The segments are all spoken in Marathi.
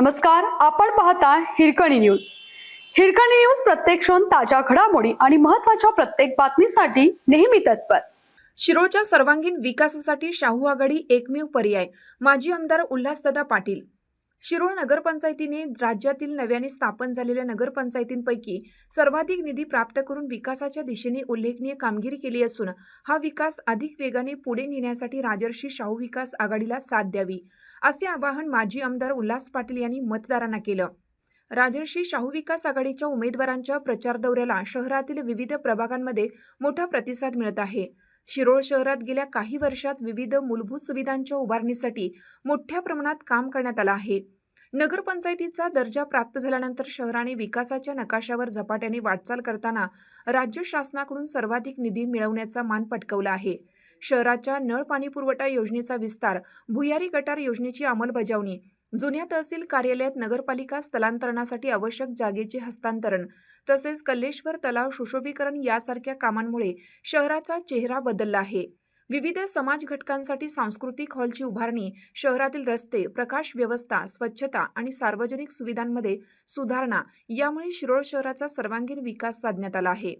नमस्कार, आपण पाहता हिरकणी न्यूज. हिरकणी न्यूज प्रत्येक क्षण ताज्या घडामोडी आणि महत्त्वाच्या प्रत्येक बातमीसाठी नेहमी तत्पर. शिरोळच्या सर्वांगीण विकासासाठी शाहू आघाडी एकमेव पर्याय. माजी आमदार उल्हासदादा पाटील. शिरोळ नगरपंचायतीने राज्यातील नव्याने स्थापन झालेल्या नगरपंचायतींपैकी सर्वाधिक निधी प्राप्त करून विकासाच्या दिशेने उल्लेखनीय कामगिरी केली असून हा विकास अधिक वेगाने पुढे नेण्यासाठी राजर्षी शाहू विकास आघाडीला साथ द्यावी, असे आवाहन माजी आमदार उल्हास पाटील यांनी मतदारांना केलं. राजर्षी शाहू विकास आघाडीच्या उमेदवारांच्या प्रचार दौऱ्याला शहरातील विविध प्रभागांमध्ये मोठा प्रतिसाद मिळत आहे. शिरोळ शहरात गेल्या काही वर्षात विविध मूलभूत सुविधांच्या उभारणीसाठी मोठ्या प्रमाणात काम करण्यात आलं आहे. नगरपंचायतीचा दर्जा प्राप्त झाल्यानंतर शहराने विकासाच्या नकाशावर झपाट्याने वाटचाल करताना राज्य शासनाकडून सर्वाधिक निधी मिळवण्याचा मान पटकावला आहे. शहराच्या नळ पाणी पुरवठा योजनेचा विस्तार, भुयारी गटार योजनेची अंमलबजावणी, जुन्या तहसील कार्यालयात नगरपालिका स्थलांतरणासाठी आवश्यक जागेचे हस्तांतरण तसेच कल्लेश्वर तलाव सुशोभीकरण यासारख्या कामांमुळे शहराचा चेहरा बदलला आहे. विविध समाज घटकांसाठी सांस्कृतिक हॉलची उभारणी, शहरातील रस्ते, प्रकाश व्यवस्था, स्वच्छता आणि सार्वजनिक सुविधांमध्ये सुधारणा यामुळे शिरोळ शहराचा सर्वांगीण विकास साधण्यात आला आहे.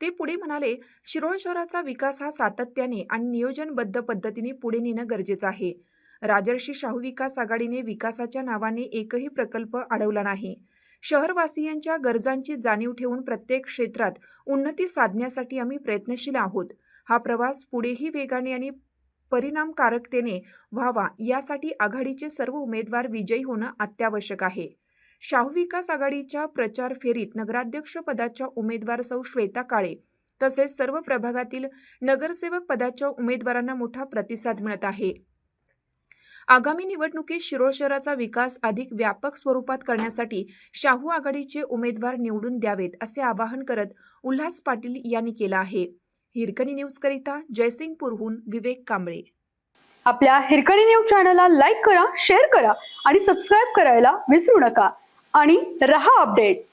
ते पुढे म्हणाले, शिरोळ शहराचा विकास हा सातत्याने आणि नियोजनबद्ध पद्धतीने पुढे नेणं गरजेचं आहे. राजर्षी शाहू विकास आघाडीने विकासाच्या नावाने एकही प्रकल्प अडवला नाही. शहरवासियांच्या गरजांची जाणीव ठेवून प्रत्येक क्षेत्रात उन्नती साधण्यासाठी आम्ही प्रयत्नशील आहोत. हा प्रवास पुढेही वेगाने आणि परिणामकारकतेने व्हावा यासाठी आघाडीचे सर्व उमेदवार विजयी होणं अत्यावश्यक आहे. शाहू विकास आघाडीच्या प्रचार फेरीत नगराध्यक्ष पदाच्या उमेदवार सौ श्वेता काळे तसेच सर्व प्रभागातील नगरसेवक पदाच्या उमेदवारांना मोठा प्रतिसाद मिळत आहे. आगामी निवडणुकीत शिरोळ शहराचा विकास अधिक व्यापक स्वरूपात करण्यासाठी शाहू आघाडीचे उमेदवार निवडून द्यावेत, असे आवाहन करत उल्हास पाटील यांनी केलं आहे. हिरकणी न्यूज करिता जयसिंगपूरहून विवेक कांबळे. आपल्या हिरकणी न्यूज चॅनलला लाईक करा, शेअर करा आणि सबस्क्राईब करायला विसरू नका आणि रहा अपडेट.